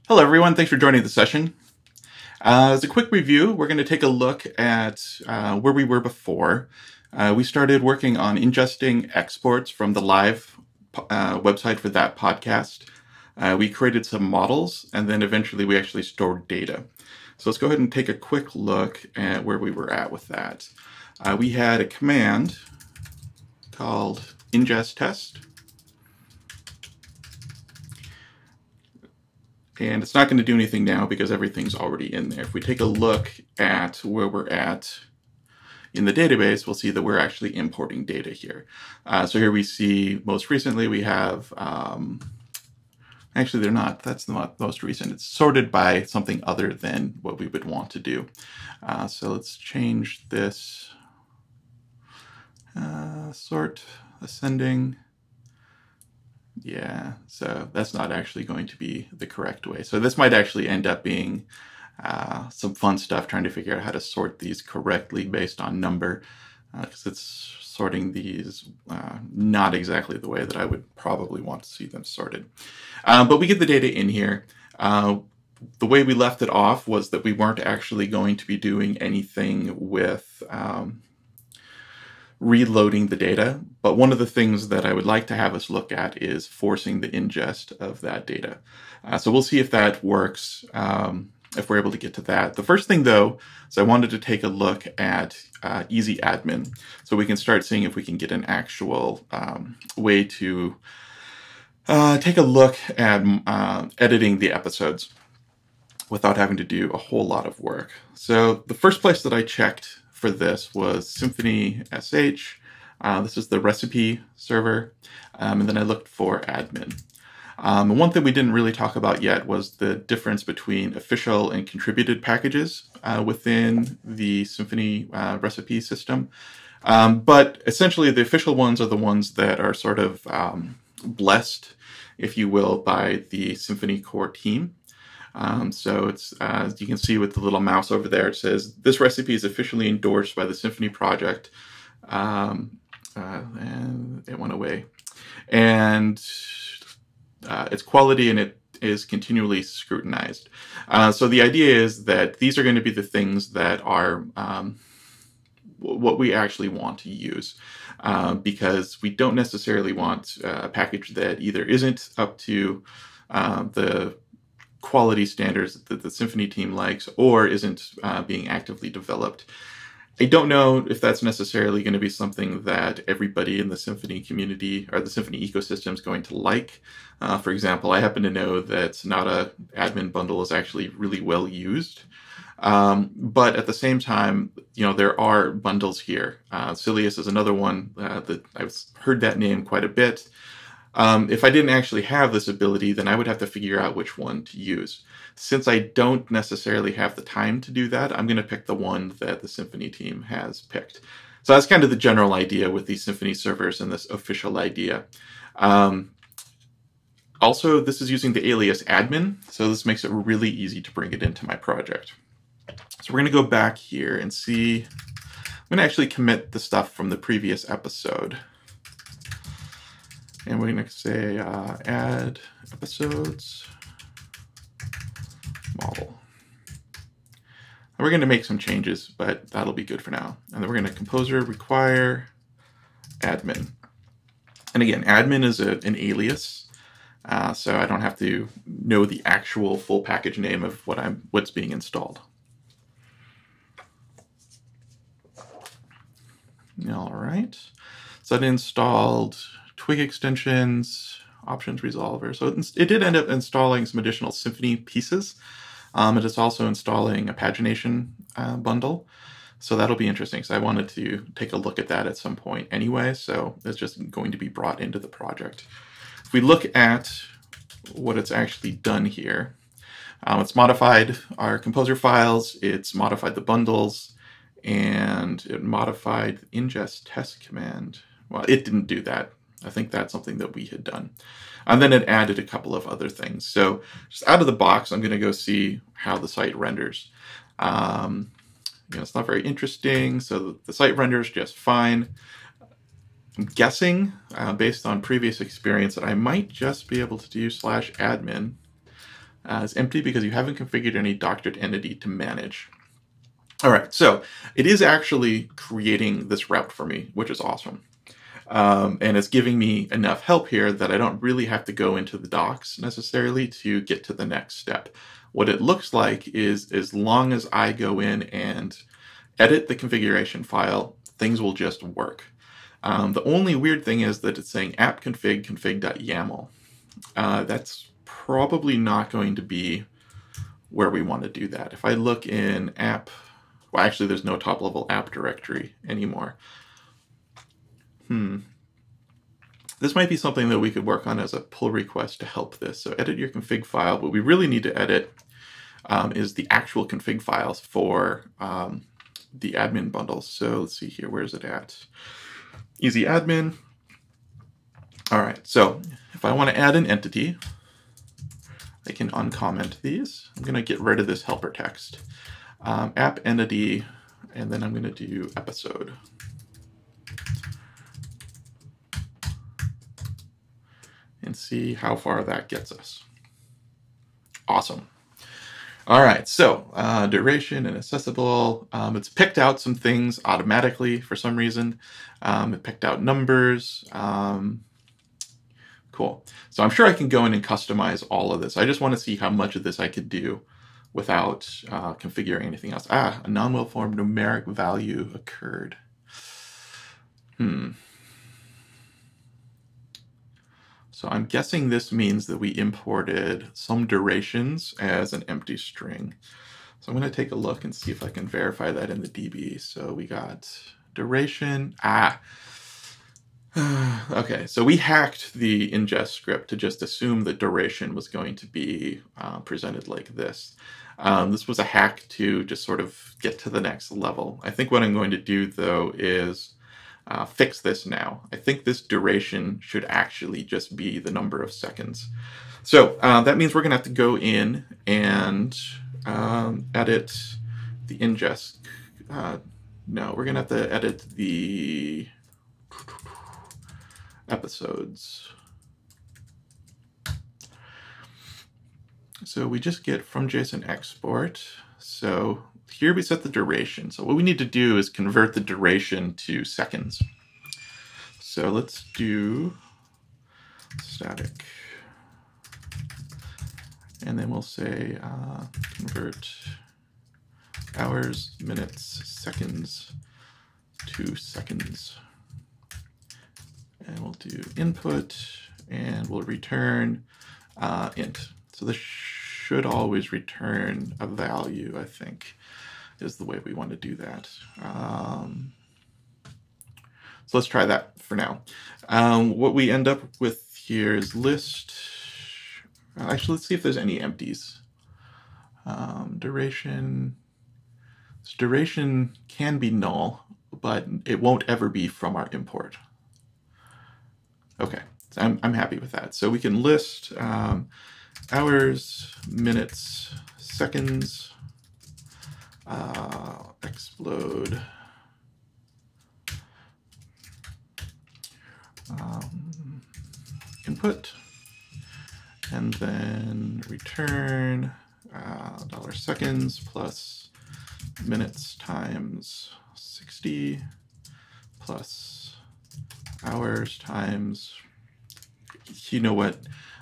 Hello, everyone. Thanks for joining the session. As a quick review, we're going to take a look at where we were before. We started working on ingesting exports from the live website for that podcast. We created some models, and then eventually we actually stored data. So let's go ahead and take a quick look at where we were at with that. We had a command called ingest test. And it's not going to do anything now because everything's already in there. If we take a look at where we're at in the database, we'll see that we're actually importing data here. So here we see most recently we have, actually they're not, that's the most recent. It's sorted by something other than what we would want to do. So let's change this, sort ascending. Yeah, so that's not actually going to be the correct way. So this might actually end up being some fun stuff, trying to figure out how to sort these correctly based on number, because it's sorting these not exactly the way that I would probably want to see them sorted. But we get the data in here. The way we left it off was that we weren't actually going to be doing anything with reloading the data, but one of the things that I would like to have us look at is forcing the ingest of that data. So we'll see if that works, if we're able to get to that. The first thing, though, is I wanted to take a look at easy admin, so we can start seeing if we can get an actual way to take a look at editing the episodes without having to do a whole lot of work. So the first place that I checked for this was Symfony SH. This is the recipe server. And then I looked for admin. One thing we didn't really talk about yet was the difference between official and contributed packages within the Symphony Recipe System. But essentially, the official ones are the ones that are sort of blessed, if you will, by the Symphony core team. So it's, as you can see with the little mouse over there, it says, this recipe is officially endorsed by the Symphony project. And it went away. And its quality and it is continually scrutinized. So the idea is that these are going to be the things that are what we actually want to use. Because we don't necessarily want a package that either isn't up to the quality standards that the Symfony team likes, or isn't being actively developed. I don't know if that's necessarily going to be something that everybody in the Symfony community or the Symfony ecosystem is going to like. For example, I happen to know that Sonata admin bundle is actually really well used. But at the same time, there are bundles here. Cilius is another one that I've heard that name quite a bit. If I didn't actually have this ability, then I would have to figure out which one to use. Since I don't necessarily have the time to do that, I'm going to pick the one that the Symfony team has picked. So that's kind of the general idea with these Symfony servers and this official idea. Also, this is using the alias admin, so this makes it really easy to bring it into my project. So we're going to go back here and see. I'm going to actually commit the stuff from the previous episode. And we're going to say add episodes model. And we're going to make some changes, but that'll be good for now. And then we're going to composer require admin. And again, admin is an alias, so I don't have to know the actual full package name of what's being installed. All right. So that installed Twig extensions, options resolver. So it did end up installing some additional Symfony pieces. And it's also installing a pagination bundle. So that'll be interesting. So I wanted to take a look at that at some point anyway. So it's just going to be brought into the project. If we look at what it's actually done here, it's modified our composer files. It's modified the bundles. And it modified the ingest test command. Well, it didn't do that. I think that's something that we had done. And then it added a couple of other things. So just out of the box, I'm going to go see how the site renders. It's not very interesting. So the site renders just fine. I'm guessing, based on previous experience, that I might just be able to do /admin is empty because you haven't configured any doctored entity to manage. All right, so it is actually creating this route for me, which is awesome. And it's giving me enough help here that I don't really have to go into the docs necessarily to get to the next step. What it looks like is as long as I go in and edit the configuration file, things will just work. The only weird thing is that it's saying app config.yaml. That's probably not going to be where we want to do that. If I look in app, well, actually there's no top level app directory anymore. This might be something that we could work on as a pull request to help this. So edit your config file. What we really need to edit is the actual config files for the admin bundles. So let's see here, where's it at? Easy admin. All right, so if I want to add an entity, I can uncomment these. I'm going to get rid of this helper text. App entity, and then I'm going to do episode. And see how far that gets us. Awesome. All right, so duration and accessible. It's picked out some things automatically for some reason. It picked out numbers. Cool. So I'm sure I can go in and customize all of this. I just want to see how much of this I could do without configuring anything else. A non-well-formed numeric value occurred. So I'm guessing this means that we imported some durations as an empty string. So I'm going to take a look and see if I can verify that in the DB. So we got duration. Okay, so we hacked the ingest script to just assume that duration was going to be presented like this. This was a hack to just sort of get to the next level. I think what I'm going to do, though, is fix this now. I think this duration should actually just be the number of seconds. So that means we're going to have to go in and edit the ingest. No, we're going to have to edit the episodes. So we just get from JSON export. So here we set the duration. So what we need to do is convert the duration to seconds. So let's do static. And then we'll say convert hours, minutes, seconds to seconds. And we'll do input, and we'll return int. So this should always return a value, I think, is the way we want to do that. So let's try that for now. What we end up with here is list. Actually, let's see if there's any empties. Duration. So duration can be null, but it won't ever be from our import. Okay, so I'm happy with that. So we can list hours, minutes, seconds, explode, input, and then return $seconds plus minutes times 60 plus hours times, you know what,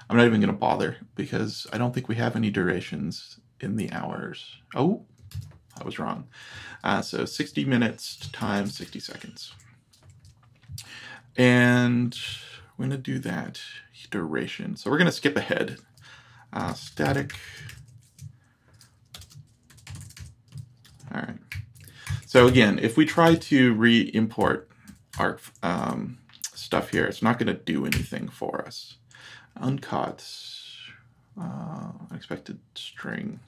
I'm not even going to bother because I don't think we have any durations in the hours. Oh, I was wrong. So 60 minutes times 60 seconds. And we're going to do that duration. So we're going to skip ahead. Static. All right. So again, if we try to re-import our stuff here, it's not going to do anything for us. Uncut, unexpected string.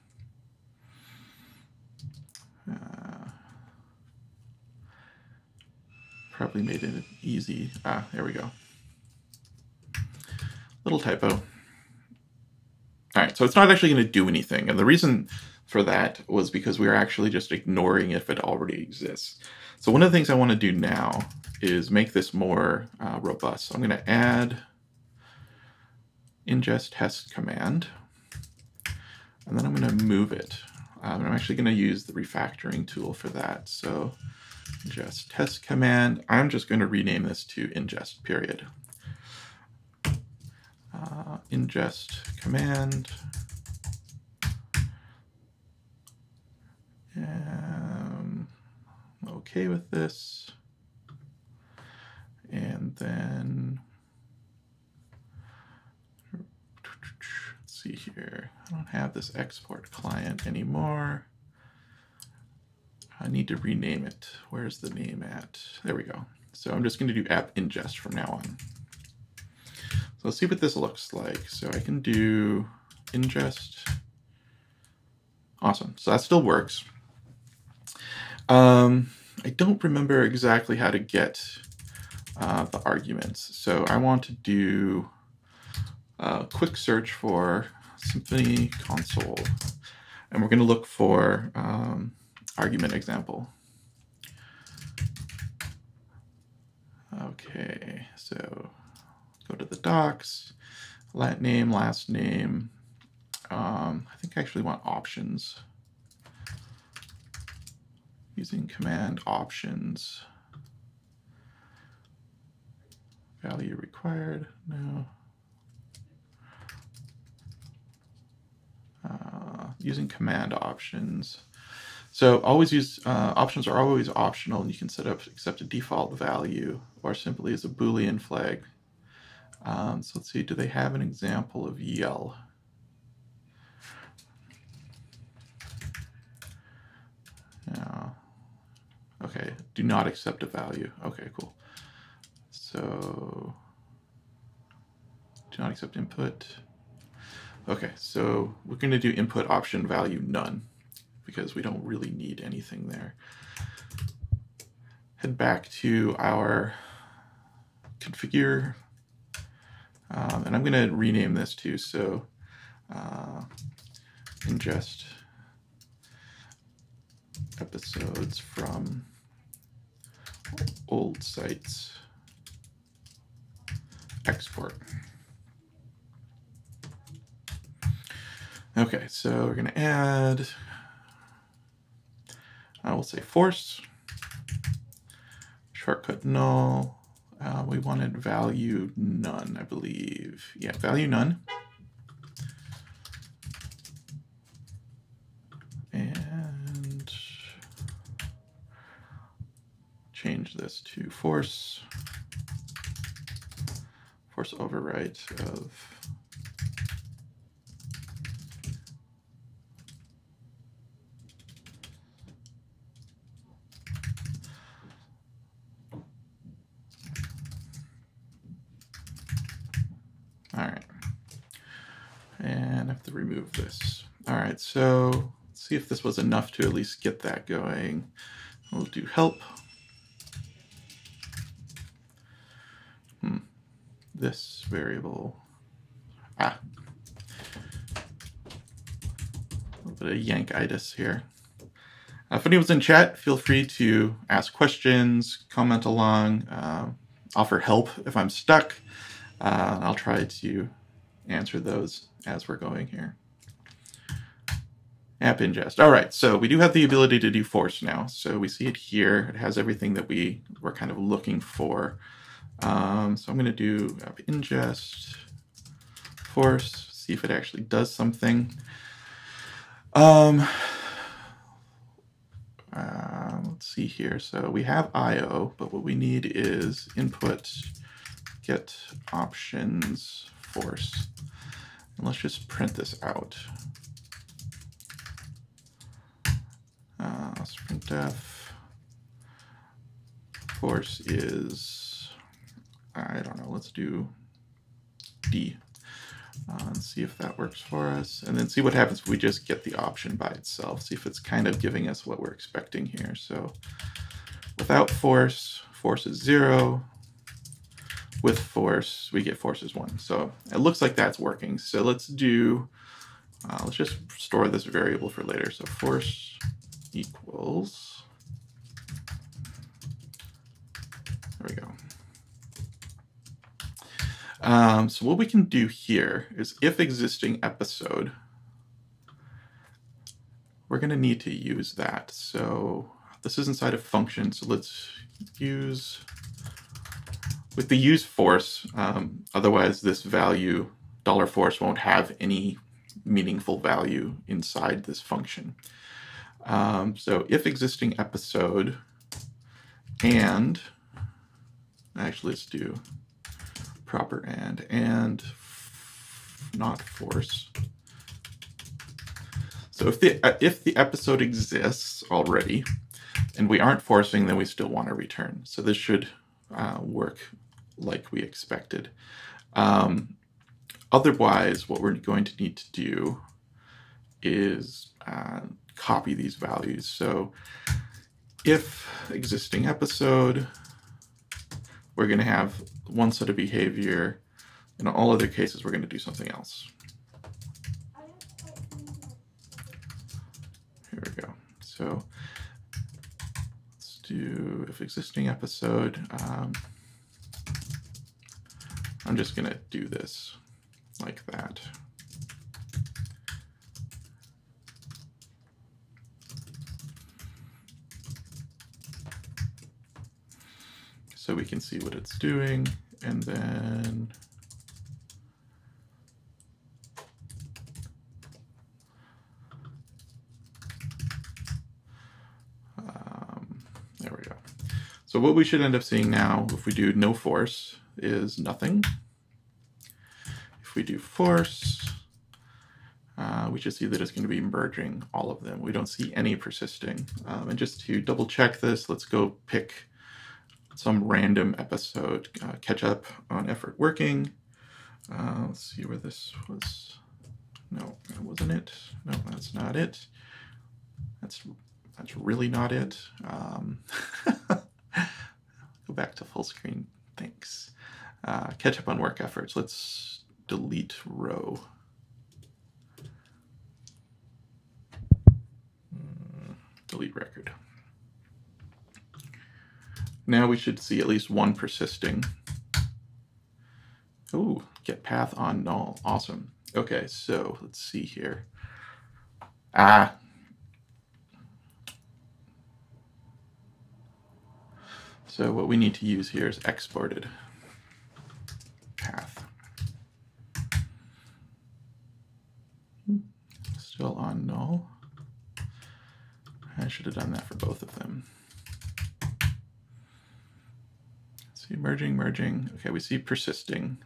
Probably made it easy. There we go. Little typo. All right, so it's not actually going to do anything. And the reason for that was because we are actually just ignoring if it already exists. So one of the things I want to do now is make this more robust. So I'm going to add ingest test command. and then I'm going to move it. And I'm actually going to use the refactoring tool for that. So ingest test command. I'm just going to rename this to ingest, period. Ingest command. I'm okay with this. And then, let's see here. I don't have this export client anymore. I need to rename it. Where's the name at? There we go. So I'm just going to do app ingest from now on. So let's see what this looks like. So I can do ingest. Awesome. So that still works. I don't remember exactly how to get the arguments. So I want to do a quick search for Symfony console. And we're going to look for argument example. Okay, so go to the docs, name, last name. I think I actually want options. Using command options. Value required, no. Using command options. So always use, options are always optional, and you can set up accept a default value or simply as a Boolean flag. So let's see, do they have an example of yell? No. Okay, do not accept a value. Okay, cool. So do not accept input. Okay, so we're going to do input option value none because we don't really need anything there. Head back to our configure, and I'm going to rename this too. So ingest episodes from old sites, export. Okay, so we're going to add, I will say force, shortcut null. We wanted value none, I believe. Yeah, value none. And change this to force overwrite of all right. And I have to remove this. All right, so let's see if this was enough to at least get that going. We'll do help. This variable. A little bit of yankitis here. If anyone's in chat, feel free to ask questions, comment along, offer help if I'm stuck. I'll try to answer those as we're going here. App ingest. All right, so we do have the ability to do force now. So we see it here. It has everything that we were kind of looking for. So I'm going to do app ingest force, see if it actually does something. Let's see here. So we have IO, but what we need is input get options force. And let's just print this out. Printf force is, I don't know, let's do D. And see if that works for us. And then see what happens if we just get the option by itself. See if it's kind of giving us what we're expecting here. So without force, force is 0. With force, we get force is 1. So it looks like that's working. So let's do, let's just store this variable for later. So force equals, there we go. So what we can do here is if existing episode, we're going to need to use that. So this is inside of function. So let's use with the use force. Otherwise, this value $force won't have any meaningful value inside this function. So if existing episode and actually let's do proper and not force. So if the episode exists already and we aren't forcing, then we still want to return. So this should work like we expected. Otherwise, what we're going to need to do is copy these values. So if existing episode, we're going to have one set of behavior. In all other cases, we're going to do something else. Here we go. So let's do if existing episode. I'm just going to do this like that. So we can see what it's doing, and then there we go. So what we should end up seeing now, if we do no force, is nothing. If we do force, we should see that it's going to be merging all of them. We don't see any persisting. And just to double check this, let's go pick some random episode, catch up on effort working. Let's see where this was. No, that wasn't it. No, that's not it. That's really not it. Go back to full screen. Thanks. Catch up on work efforts. Let's delete row. Delete record. Now we should see at least one persisting. Ooh, get path on null. Awesome. Okay, so let's see here. So what we need to use here is exported path. Still on null. I should have done that for both of them. See, merging. Okay, we see persisting.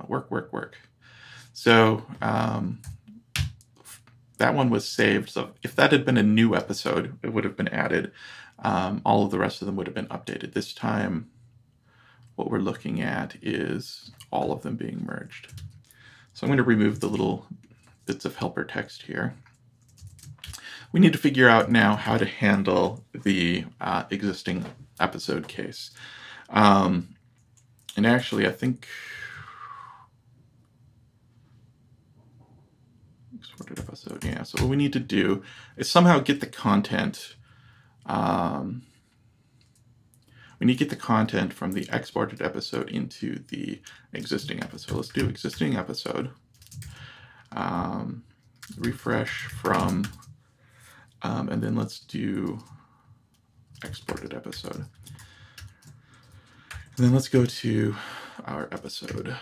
Work. So that one was saved. So if that had been a new episode, it would have been added. All of the rest of them would have been updated. This time, what we're looking at is all of them being merged. So I'm going to remove the little bits of helper text here. We need to figure out now how to handle the existing episode case. And actually, I think exported episode. Yeah. So what we need to do is somehow get the content. We need to get the content from the exported episode into the existing episode. Let's do existing episode. Refresh from, and then let's do exported episode. And then let's go to our episode.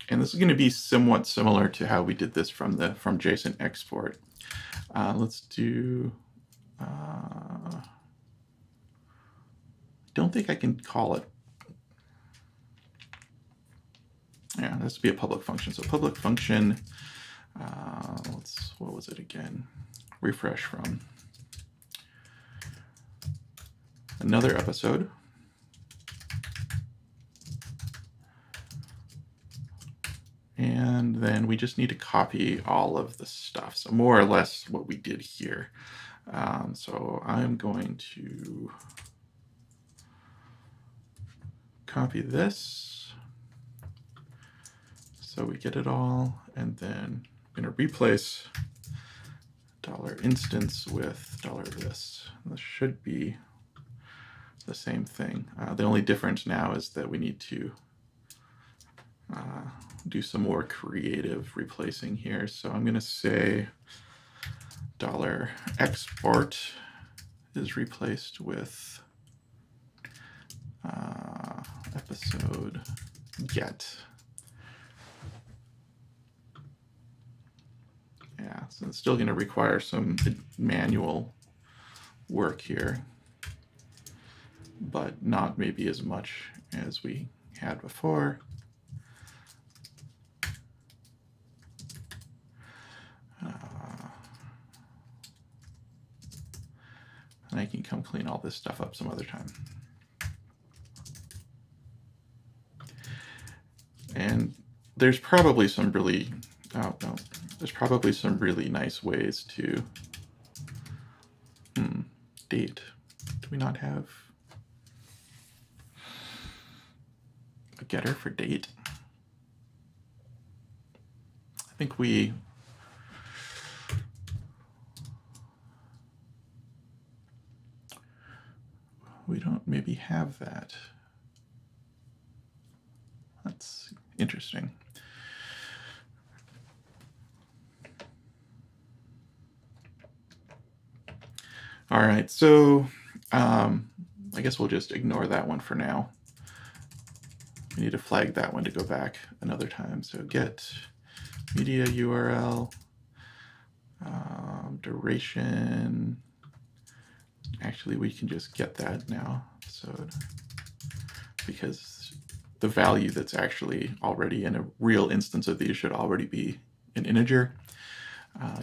And this is going to be somewhat similar to how we did this from JSON export. Let's do, don't think I can call it. Yeah, it has to be a public function. So public function, what was it again? Refresh from another episode. And then we just need to copy all of the stuff. So more or less what we did here. So I'm going to copy this. So we get it all. And then I'm going to replace $instance with $this. This should be the same thing. The only difference now is that we need to do some more creative replacing here. So I'm going to say $export is replaced with episode get. Yeah, so it's still going to require some manual work here, but not maybe as much as we had before. And I can come clean all this stuff up some other time. And there's probably some really, there's probably some really nice ways to date. Do we not have a getter for date? I think we don't maybe have that. That's interesting. All right, so I guess we'll just ignore that one for now. We need to flag that one to go back another time. So get media URL, duration. Actually, we can just get that now. So because the value that's actually already in a real instance of these should already be an integer.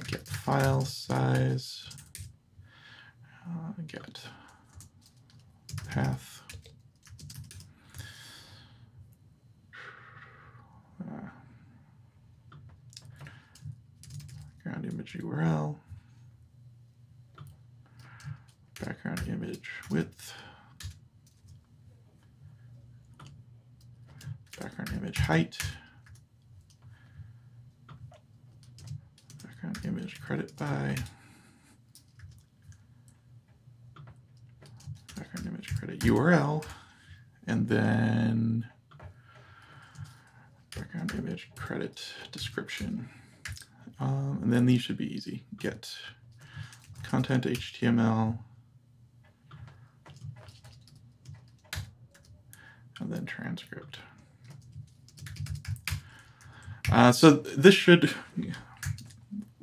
Get file size, get path. Background image URL, background image width, background image height, background image credit by, background image credit URL, and then background image credit description. And then these should be easy. Get content HTML, and then transcript. So this should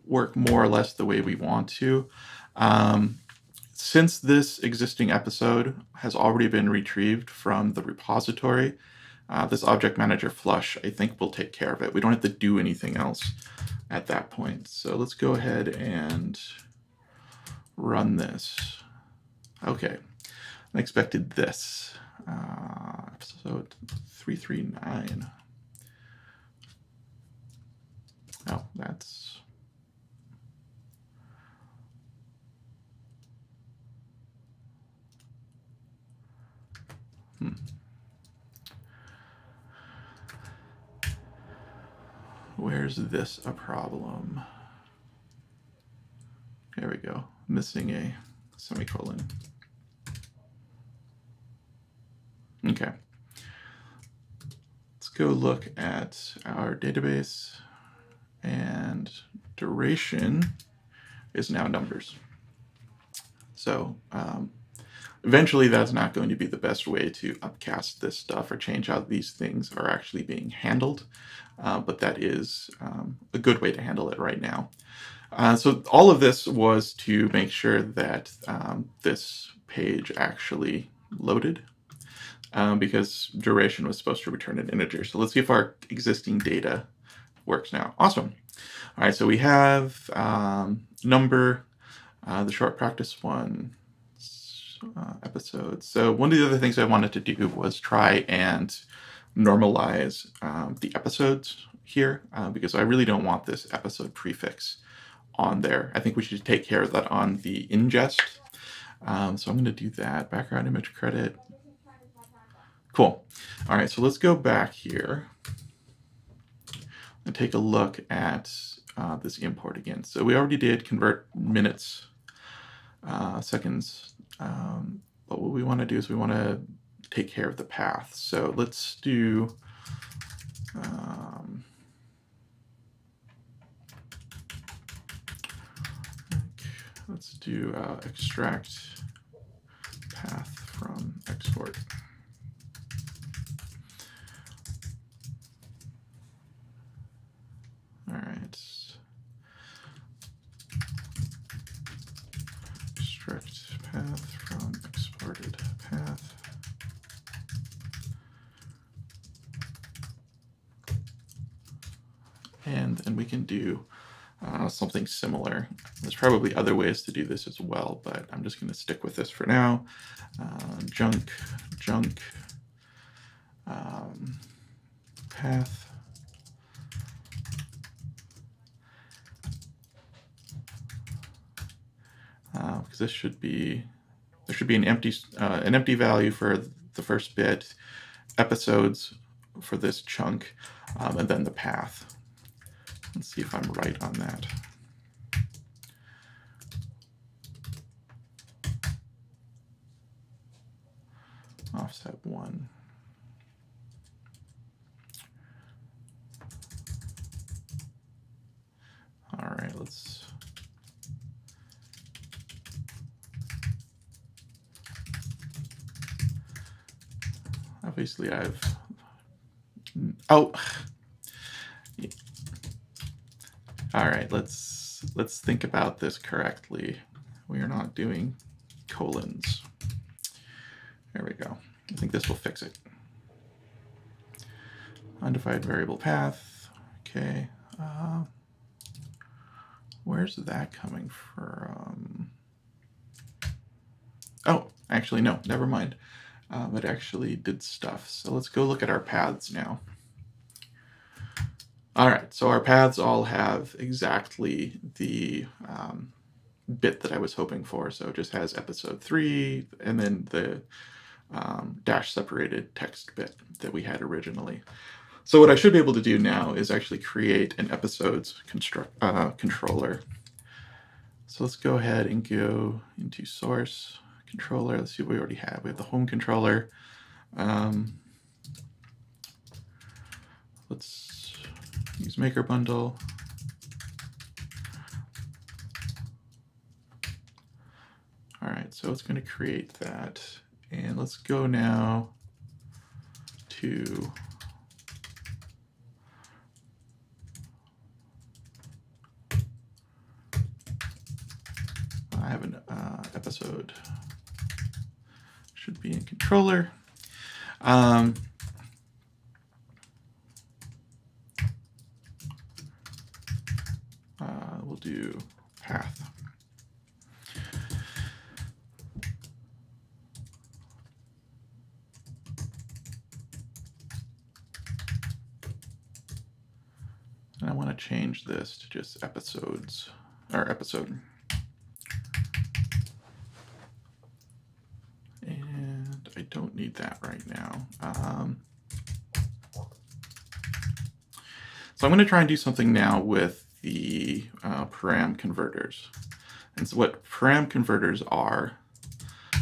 work more or less the way we want to. Since this existing episode has already been retrieved from the repository, this object manager flush, I think, will take care of it. We don't have to do anything else at that point. So let's go ahead and run this. Okay, I expected this. Episode 339. Oh, that's... Where's this a problem? There we go. Missing a semicolon. Okay. Let's go look at our database, and duration is now numbers. So eventually that's not going to be the best way to upcast this stuff or change how these things are actually being handled, but that is a good way to handle it right now. So all of this was to make sure that this page actually loaded, because duration was supposed to return an integer. So let's see if our existing data works now. Awesome. All right, so we have number, the short practice one, episodes. So one of the other things I wanted to do was try and normalize the episodes here, because I really don't want this episode prefix on there. I think we should take care of that on the ingest. So I'm going to do that. Background image credit. Cool. All right, so let's go back here and take a look at this import again. So we already did convert minutes, seconds, but what we want to do is we want to take care of the path. So let's do do extract path from export. All right. Extract path from exported path. And then we can do something similar. There's probably other ways to do this as well, but I'm just going to stick with this for now. Junk path. Because there should be an empty value for the first bit, episodes for this chunk, and then the path. Let's see if I'm right on that. Offset 1. All right, let's obviously all right, let's think about this correctly. We are not doing colons. There we go. I think this will fix it. Undefined variable path. Okay. Where's that coming from? Oh, actually, no, never mind. It actually did stuff. So let's go look at our paths now. All right, so our paths all have exactly the bit that I was hoping for. So it just has episode 3 and then the dash separated text bit that we had originally. So what I should be able to do now is actually create an episodes controller. So let's go ahead and go into source controller. Let's see what we already have. We have the home controller. Let's use maker bundle. All right, so it's going to create that. And let's go now to I have an episode. Should be in controller. We'll do path. And I want to change this to just episodes, or episode. And I don't need that right now. So I'm going to try and do something now with the param converters. And so what param converters are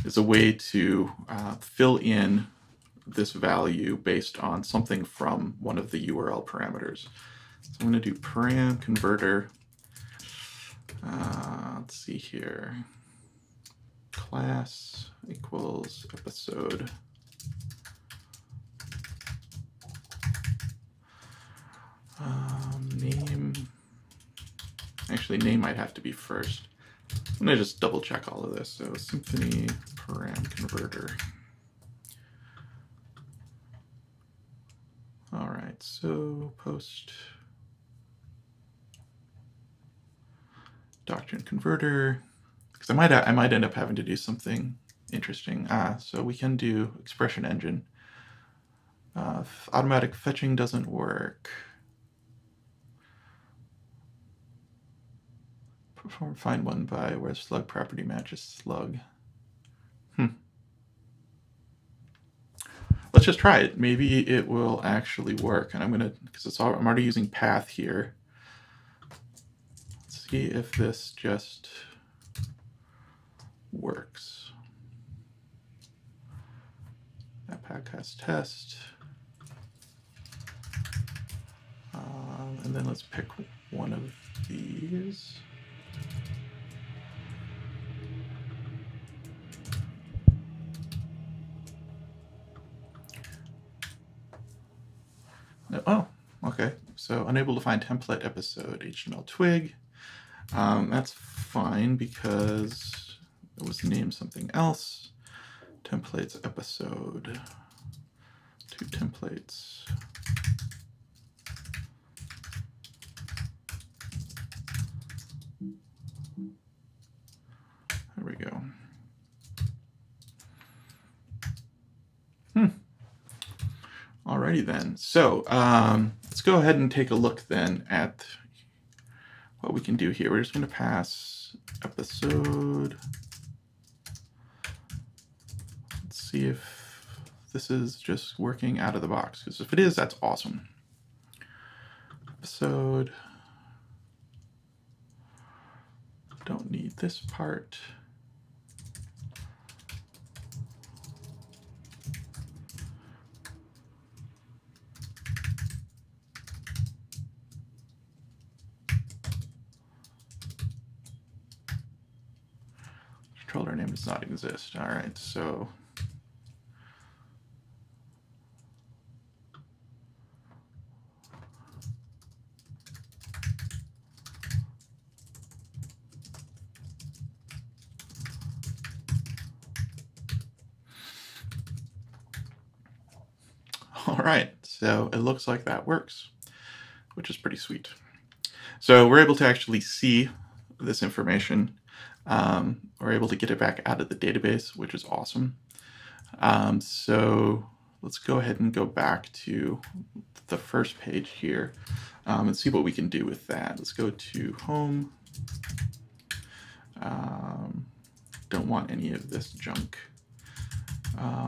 is a way to fill in this value based on something from one of the URL parameters. So I'm going to do param converter. Let's see here. Class equals episode. Name. Actually, name might have to be first. I'm going to just double check all of this. So Symfony param converter. All right, so post doctrine converter, because I might end up having to do something interesting. So we can do expression engine. If automatic fetching doesn't work, perform find one by where slug property matches slug. Let's just try it. Maybe it will actually work. And I'm gonna, because I'm already using path here. Let's see if this just works. That podcast test. And then let's pick one of these. Oh, okay. So unable to find template episode HTML twig. That's fine because it was named something else. Templates episode, 2 templates. There we go. Alrighty then. So let's go ahead and take a look then at what we can do here. We're just going to pass episode. Let's see if this is just working out of the box, because if it is, that's awesome. Episode. Don't need this part. Controller name does not exist. All right, so all right, so it looks like that works, which is pretty sweet. So we're able to actually see this information. We're able to get it back out of the database, which is awesome. So let's go ahead and go back to the first page here and see what we can do with that. Let's go to home. Don't want any of this junk.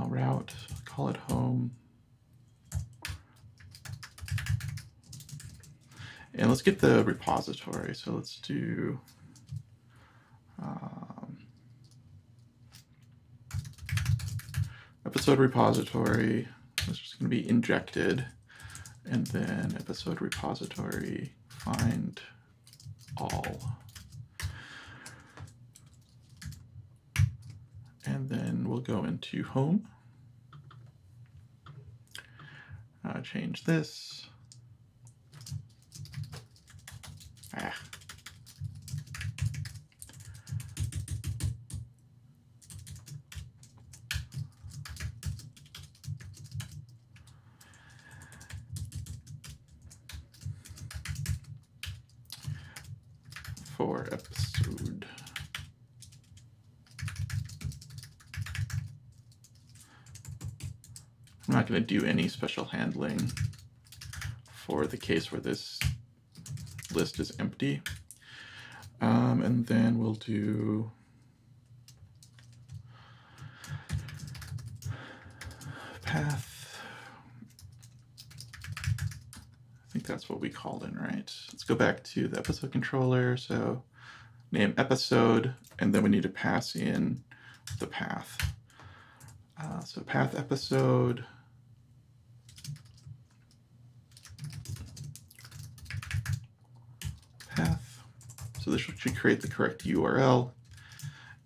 Route, call it home. And let's get the repository. So let's do episode repository. It's just going to be injected. And then episode repository find all. And then we'll go into home. Change this. For episode. I'm not going to do any special handling for the case where this list is empty. And then we'll do path. I think that's what we called in, right? Let's go back to the episode controller. So name episode, and then we need to pass in the path. So path episode. Path. So this should create the correct URL.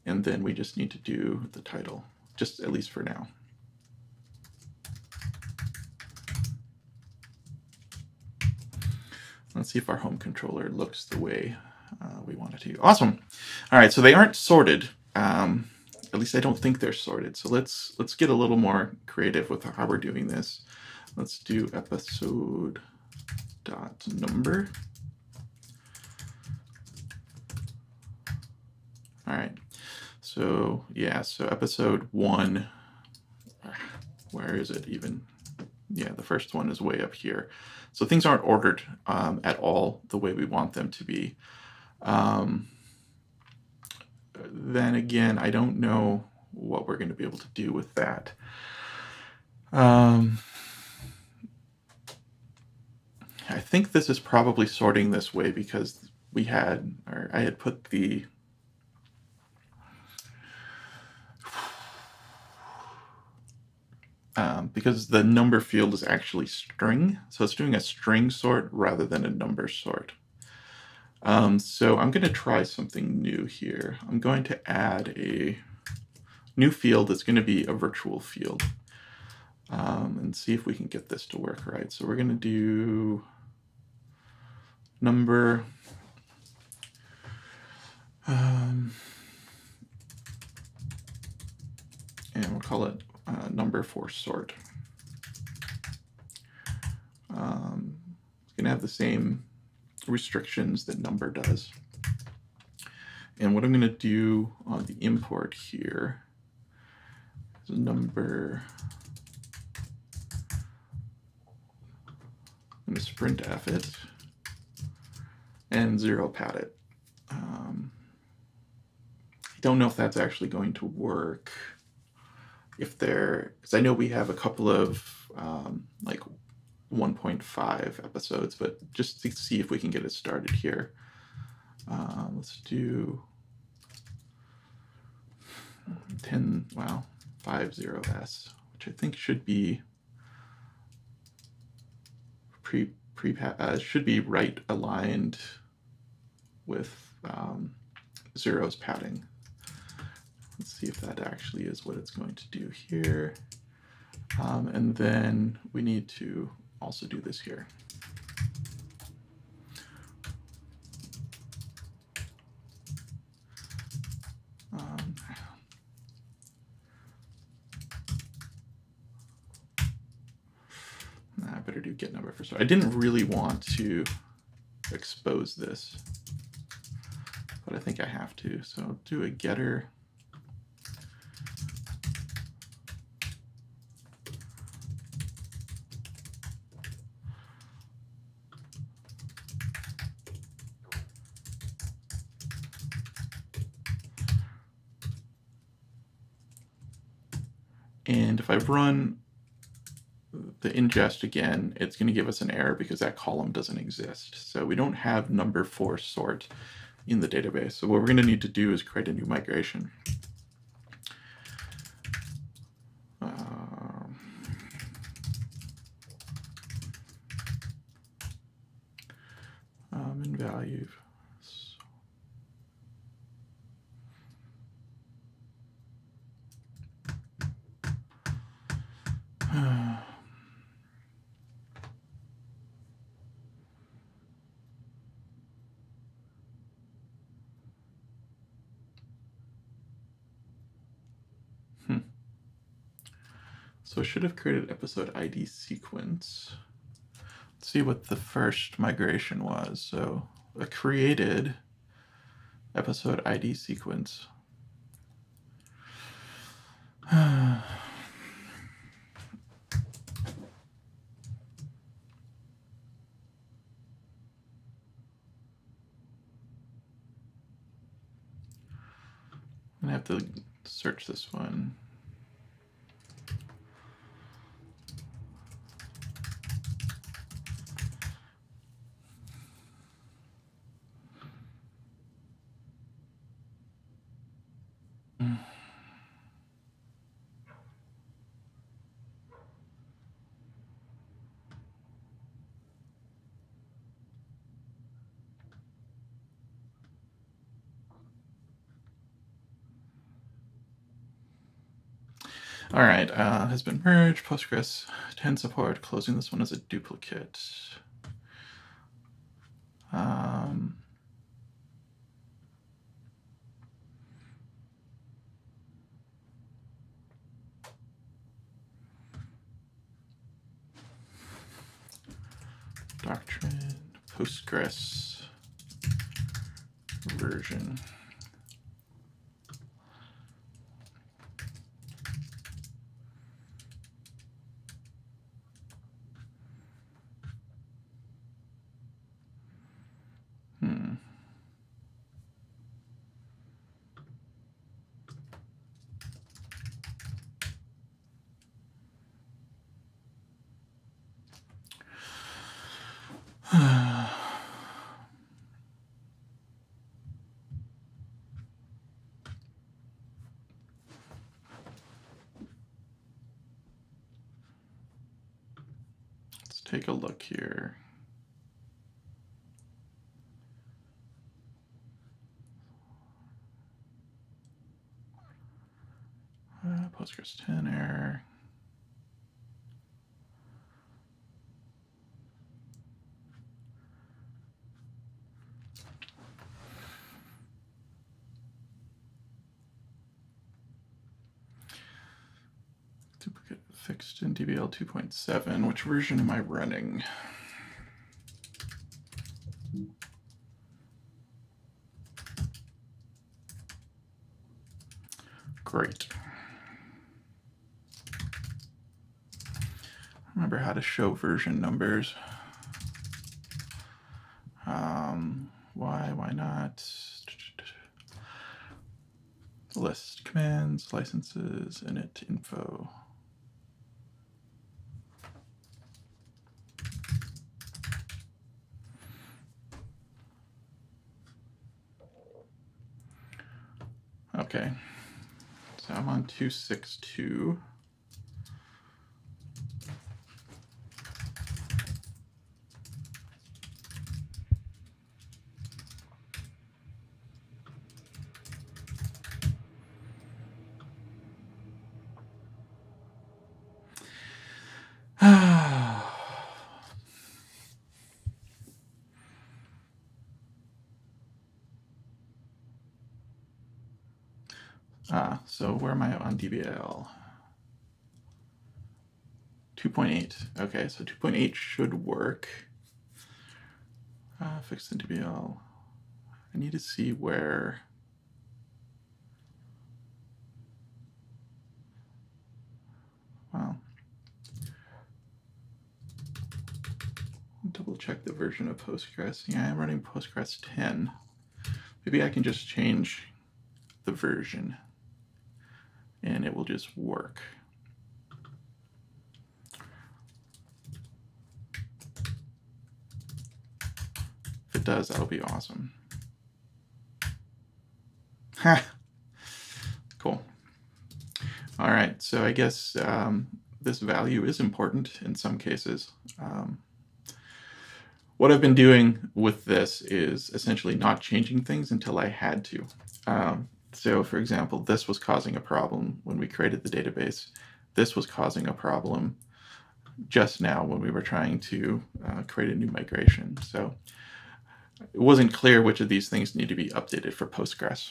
And then we just need to do the title, just at least for now. Let's see if our home controller looks the way we want it to. Awesome. All right, so they aren't sorted. At least I don't think they're sorted. So let's get a little more creative with how we're doing this. Let's do episode dot number. All right. So yeah, so episode 1, where is it even? Yeah, the first one is way up here. So things aren't ordered at all the way we want them to be. Then again, I don't know what we're going to be able to do with that. I think this is probably sorting this way because we had, or I had put the because the number field is actually string, so it's doing a string sort rather than a number sort. So I'm going to try something new here. I'm going to add a new field that's going to be a virtual field. and see if we can get this to work right. So we're going to do number, and we'll call it number for sort. It's going to have the same restrictions that number does. And what I'm going to do on the import here is number. I'm going to sprintf it and 0 pad it. I don't know if that's actually going to work. Because I know we have a couple of like 1.5 episodes, but just to see if we can get it started here. Let's do 50s, which I think should be should be right aligned with zeros padding. Let's see if that actually is what it's going to do here. And then we need to also do this here. I better do get number for sort. I didn't really want to expose this, but I think I have to. So I'll do a getter. And if I run the ingest again, it's going to give us an error because that column doesn't exist. So we don't have number for sort in the database. So what we're going to need to do is create a new migration. In value. So I should have created episode ID sequence. Let's see what the first migration was. So I created episode ID sequence. I'm gonna have to search this one. All right, has been merged, Postgres 10 support, closing this one as a duplicate. Doctrine Postgres version. Let's take a look here. Postgres 10 error. Duplicate fixed in DBL 2.7. Which version am I running? Great. Remember how to show version numbers. Why not? List commands, licenses, init info. Okay, so I'm on 262. So where am I on DBL? 2.8. Okay, so 2.8 should work. Fixed in DBL. I need to see where. Well, double check the version of Postgres. Yeah, I'm running Postgres 10. Maybe I can just change the version and it will just work. If it does, that'll be awesome. Ha! Cool. All right, so I guess this value is important in some cases. What I've been doing with this is essentially not changing things until I had to. So for example, this was causing a problem when we created the database. This was causing a problem just now when we were trying to create a new migration. So it wasn't clear which of these things need to be updated for Postgres.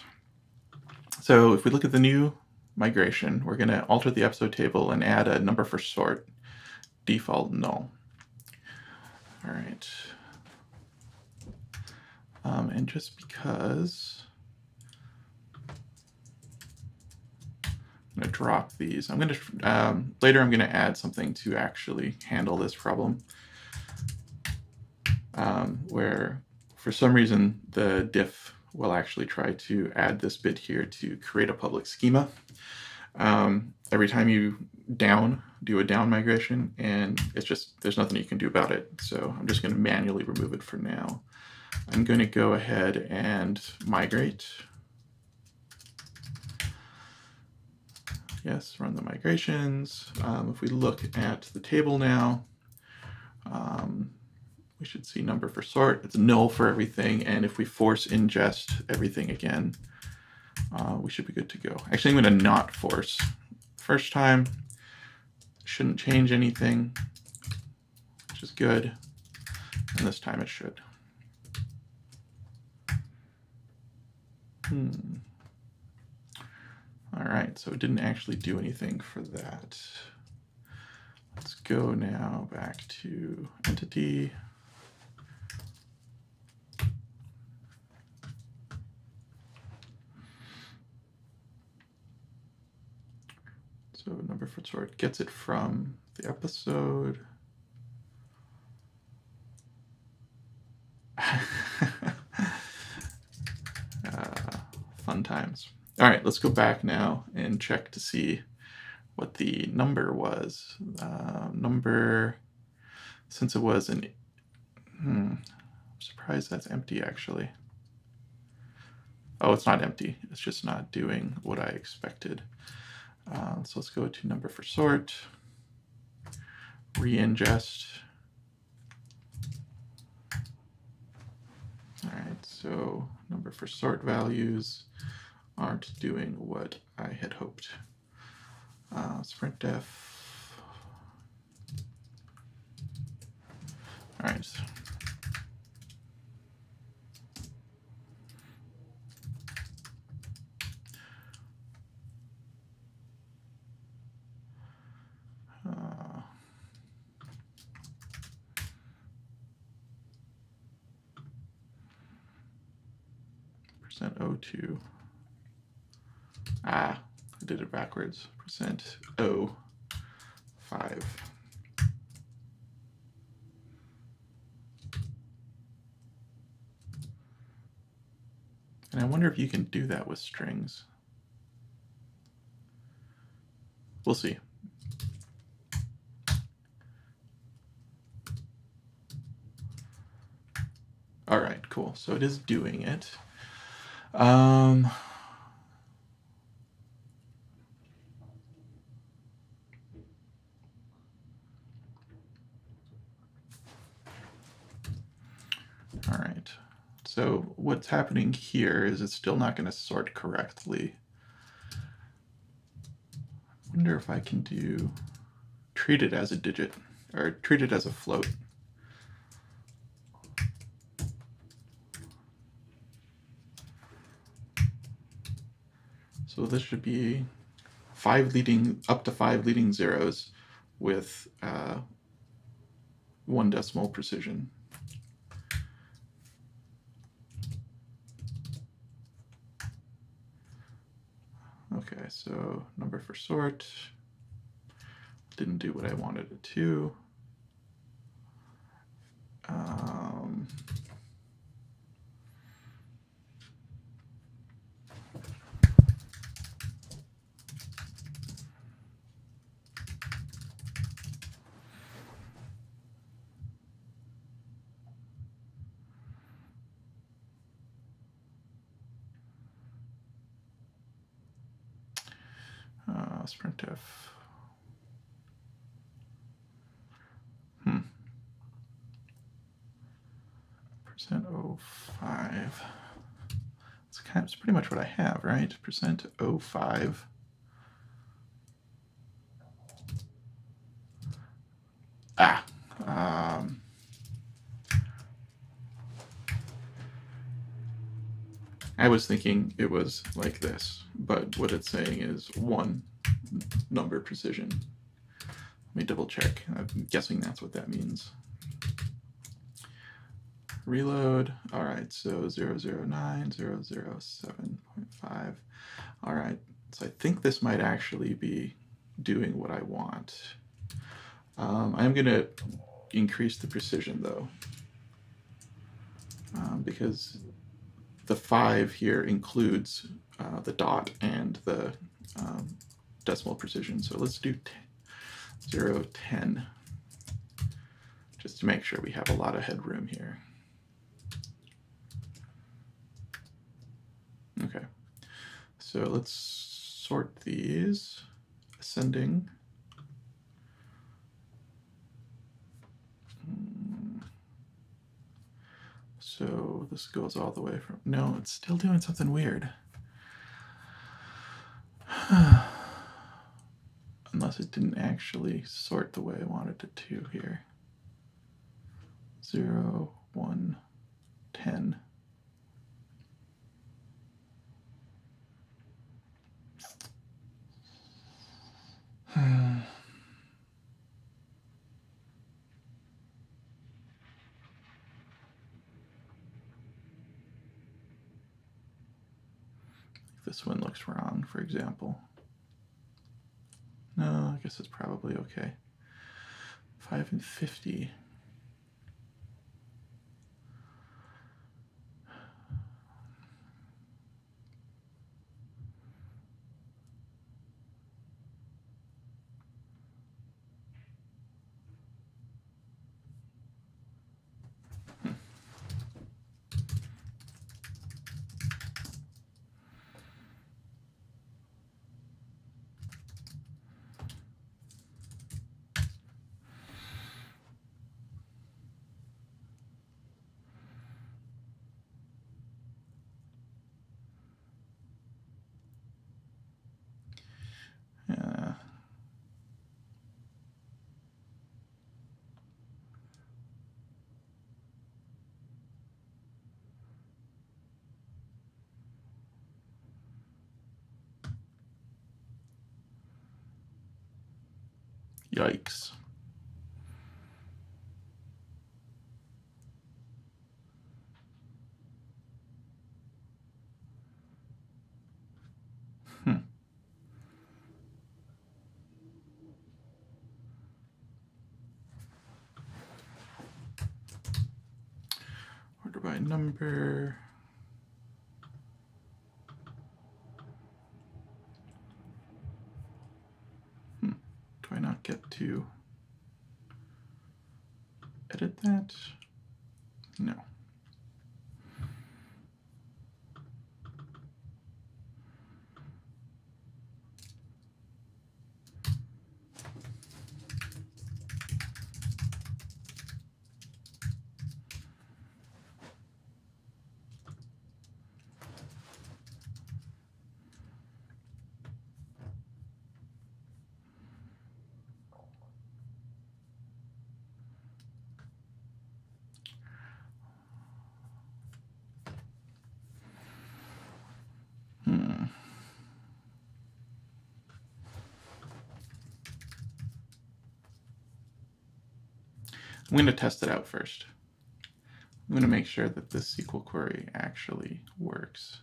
So if we look at the new migration, we're going to alter the episode table and add a number for sort, default null. All right. And just because I'm going to drop these, I'm going to later I'm going to add something to actually handle this problem, where for some reason the diff will actually try to add this bit here to create a public schema. Every time you do a down migration, and it's just, there's nothing you can do about it. So I'm just going to manually remove it for now. I'm going to go ahead and migrate. Yes, run the migrations. If we look at the table now, we should see number for sort. It's null for everything. And if we force ingest everything again, we should be good to go. Actually, I'm going to not force. First time, shouldn't change anything, which is good. And this time it should. All right, so it didn't actually do anything for that. Let's go now back to entity. So number for sort gets it from the episode. Fun times. All right, let's go back now and check to see what the number was. Number, since it was an, I'm surprised that's empty actually. Oh, it's not empty. It's just not doing what I expected. So let's go to number for sort, re-ingest. All right, so number for sort values aren't doing what I had hoped. Sprintdef. All right. %O2. I did it backwards. %O5. And I wonder if you can do that with strings. We'll see. All right, cool. So it is doing it. All right. So what's happening here is it's still not going to sort correctly. I wonder if I can treat it as a digit, or treat it as a float. So this should be up to 5 leading zeros with 1 decimal precision. Okay, so number for sort didn't do what I wanted it to. Printf. %O5. It's pretty much what I have, right? %O5. I was thinking it was like this, but what it's saying is 1 number precision. Let me double check. I'm guessing that's what that means. Reload. All right, so 009, 007.5. All right, so I think this might actually be doing what I want. I'm going to increase the precision, though, because the 5 here includes the dot and the decimal precision. So let's do 010, just to make sure we have a lot of headroom here. Okay, so let's sort these ascending. So this goes all the way from, no, it's still doing something weird. Unless it didn't actually sort the way I wanted it to here. 0, 1, 10. This one looks wrong, for example. No, I guess it's probably okay. 5 and 50. Yikes. by number. Do I not get to edit that? No. I'm going to test it out first. I'm going to make sure that this SQL query actually works.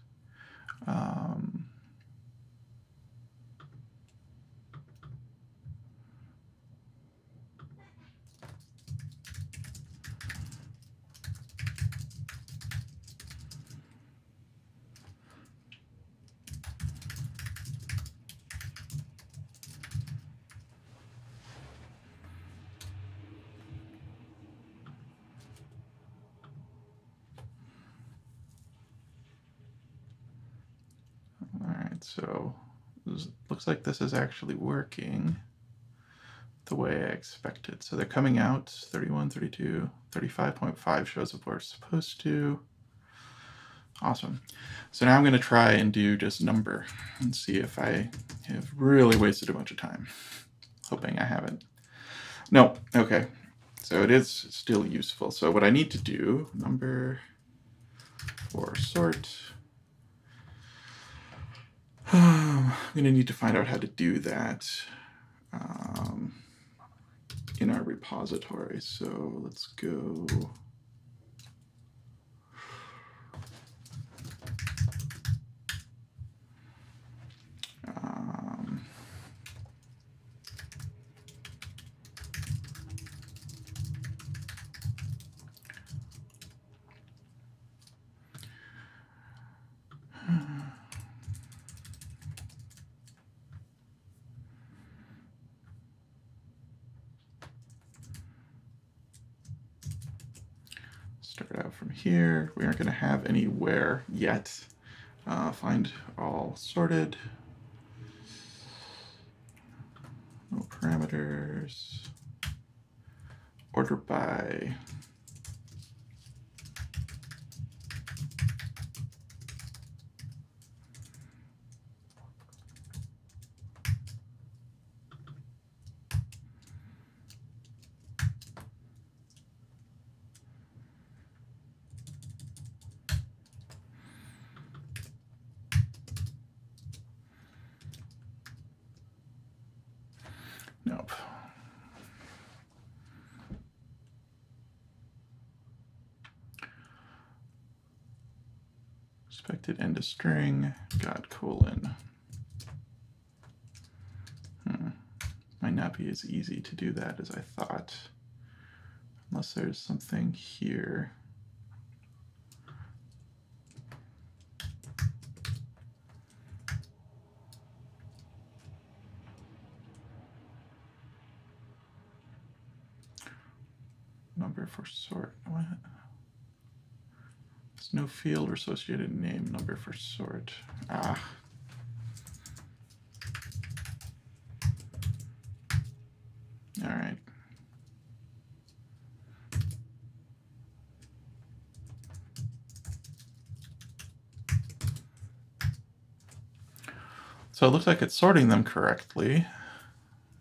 So looks like this is actually working the way I expected. So they're coming out 31, 32, 35.5 shows up where it's supposed to. Awesome. So now I'm going to try and do just number and see if I have really wasted a bunch of time. Hoping I haven't. No, okay. So it is still useful. So what I need to do, number for sort. I'm going to need to find out how to do that in our repository. So let's go. Start out from here. We aren't going to have anywhere yet. Find all sorted. No parameters. Order by. Nope. Expected end of string, got colon. Might not be as easy to do that as I thought, unless there's something here. Number for sort, what? There's no field or associated name number for sort. Ah. All right. So it looks like it's sorting them correctly.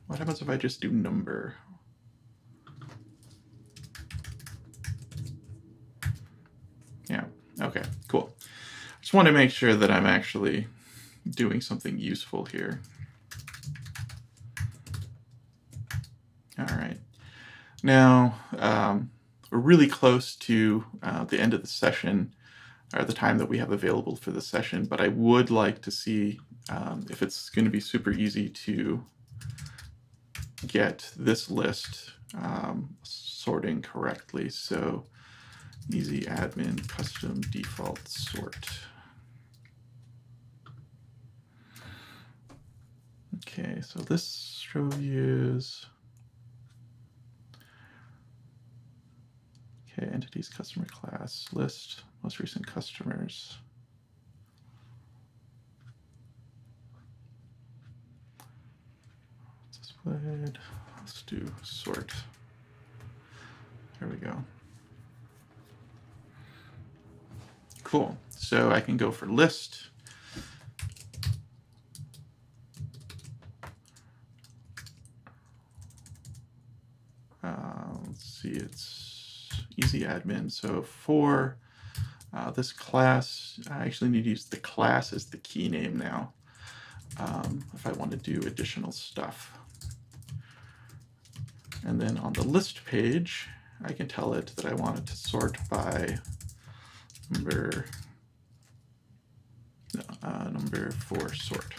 What happens if I just do number? Yeah, okay, cool. Just want to make sure that I'm actually doing something useful here. All right. Now, we're really close to the end of the session, or the time that we have available for the session, but I would like to see if it's going to be super easy to get this list sorting correctly. So easy admin custom default sort. Okay, so this row views. Okay, entities, customer class, list, most recent customers. Displayed. Let's do sort. There we go. Cool. So I can go for list. Let's see, it's easy admin. So for this class, I actually need to use the class as the key name now if I want to do additional stuff. And then on the list page, I can tell it that I want it to sort by number 4 sort.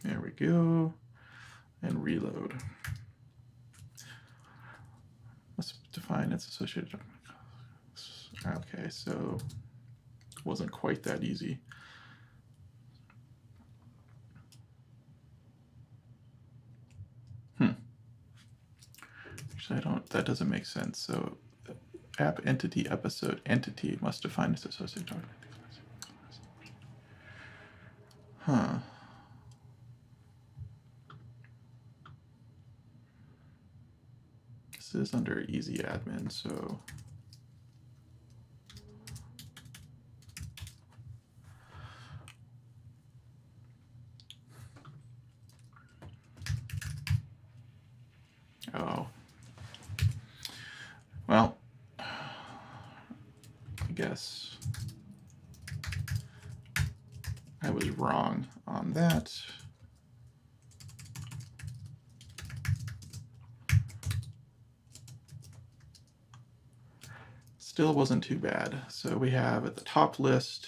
There we go. And reload. Let's define its associated. Okay, so it wasn't quite that easy. Actually, that doesn't make sense. So app entity episode entity must define its associated document. Huh. This is under easy admin, so oh. Well, I guess I was wrong on that. Still wasn't too bad. So we have at the top list,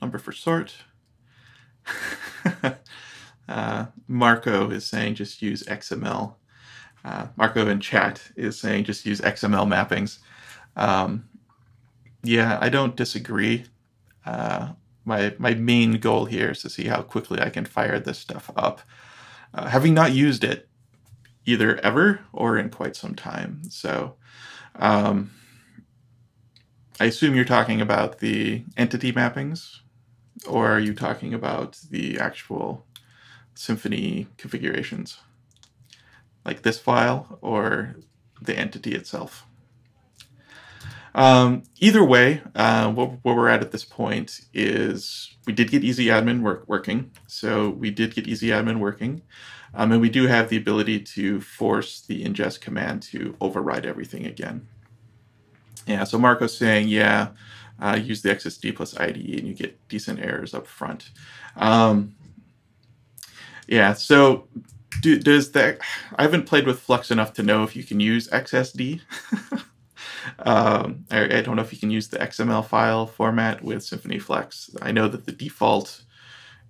number for sort. Marco is saying just use XML. Marco in chat is saying just use XML mappings. Yeah, I don't disagree. My main goal here is to see how quickly I can fire this stuff up. Having not used it either ever or in quite some time. So I assume you're talking about the entity mappings, or are you talking about the actual Symfony configurations? Like this file or the entity itself? Either way, where we're at this point is we did get easy admin working. So we did get easy admin working. And we do have the ability to force the ingest command to override everything again. Yeah, so Marco's saying, yeah, use the XSD plus IDE and you get decent errors up front. Yeah, so does that? I haven't played with Flux enough to know if you can use XSD. I don't know if you can use the XML file format with Symfony Flex. I know that the default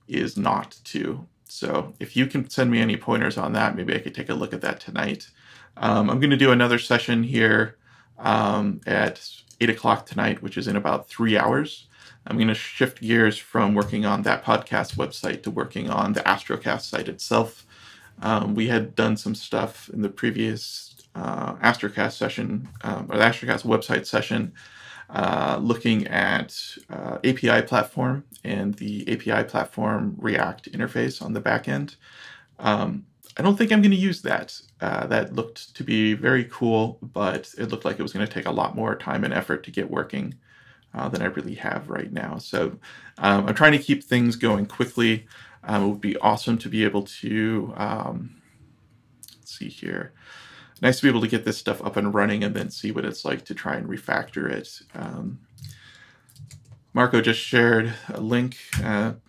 is not to. So if you can send me any pointers on that, maybe I could take a look at that tonight. I'm going to do another session here at 8 o'clock tonight, which is in about 3 hours. I'm going to shift gears from working on that podcast website to working on the Astrocast site itself. We had done some stuff in the previous Astrocast session, or the Astrocast website session, looking at API platform and the API platform React interface on the back end. I don't think I'm going to use that. That looked to be very cool, but it looked like it was going to take a lot more time and effort to get working than I really have right now. So I'm trying to keep things going quickly. It would be awesome to be able to, let's see here. Nice to be able to get this stuff up and running and then see what it's like to try and refactor it. Marco just shared a link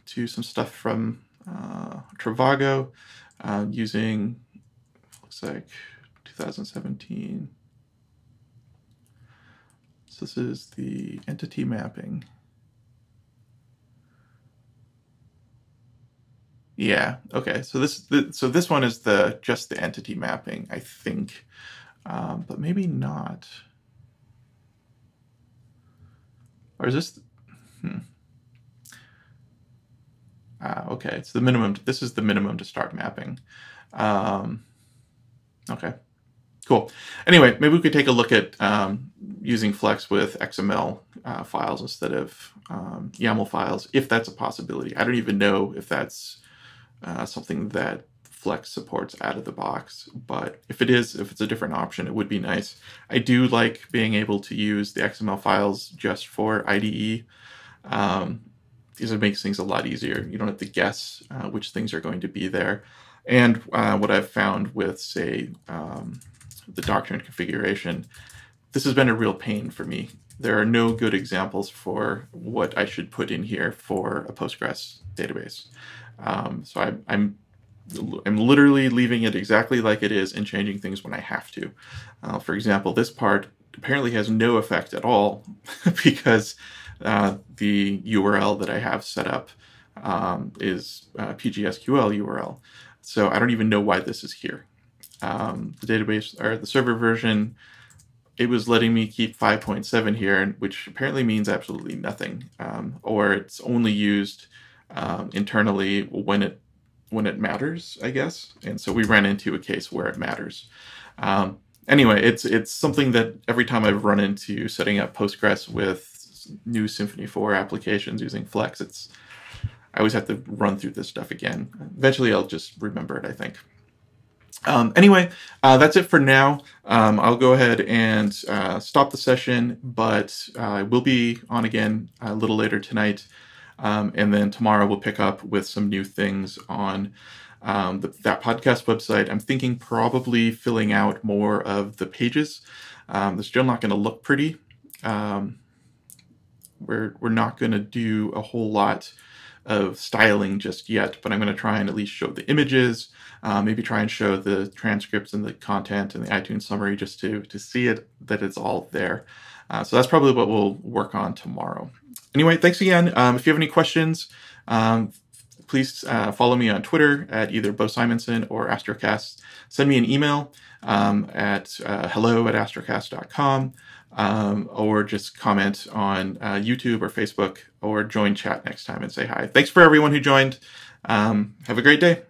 to some stuff from Trivago using, looks like 2017. So this is the entity mapping. Yeah, okay. So this one is just the entity mapping, I think. but maybe not. Or is this? Okay, it's the minimum. This is the minimum to start mapping. Okay, cool. Anyway, maybe we could take a look at using Flex with XML files instead of YAML files, if that's a possibility. I don't even know if that's something that Flex supports out of the box, but if it is, if it's a different option, it would be nice. I do like being able to use the XML files just for IDE. Because it makes things a lot easier. You don't have to guess which things are going to be there. And what I've found with, say, the Doctrine configuration, this has been a real pain for me. There are no good examples for what I should put in here for a Postgres database. So I'm literally leaving it exactly like it is and changing things when I have to. For example, this part apparently has no effect at all because the URL that I have set up is PGSQL URL. So I don't even know why this is here. The database, or the server version, it was letting me keep 5.7 here, which apparently means absolutely nothing. Or it's only used internally when it matters, I guess. And so we ran into a case where it matters. Anyway, it's something that every time I've run into setting up Postgres with new Symfony 4 applications using Flex, I always have to run through this stuff again. Eventually I'll just remember it, I think. Anyway, that's it for now. I'll go ahead and stop the session, but I will be on again a little later tonight. And then tomorrow we'll pick up with some new things on that podcast website. I'm thinking probably filling out more of the pages. They're still not going to look pretty. We're not going to do a whole lot of styling just yet, but I'm going to try and at least show the images, maybe try and show the transcripts and the content and the iTunes summary just to see it, that it's all there. So that's probably what we'll work on tomorrow. Anyway, thanks again. If you have any questions, please follow me on Twitter at either Beau Simensen or Astrocasts. Send me an email at hello@astrocast.com. Or just comment on YouTube or Facebook, or join chat next time and say hi. Thanks for everyone who joined. Have a great day.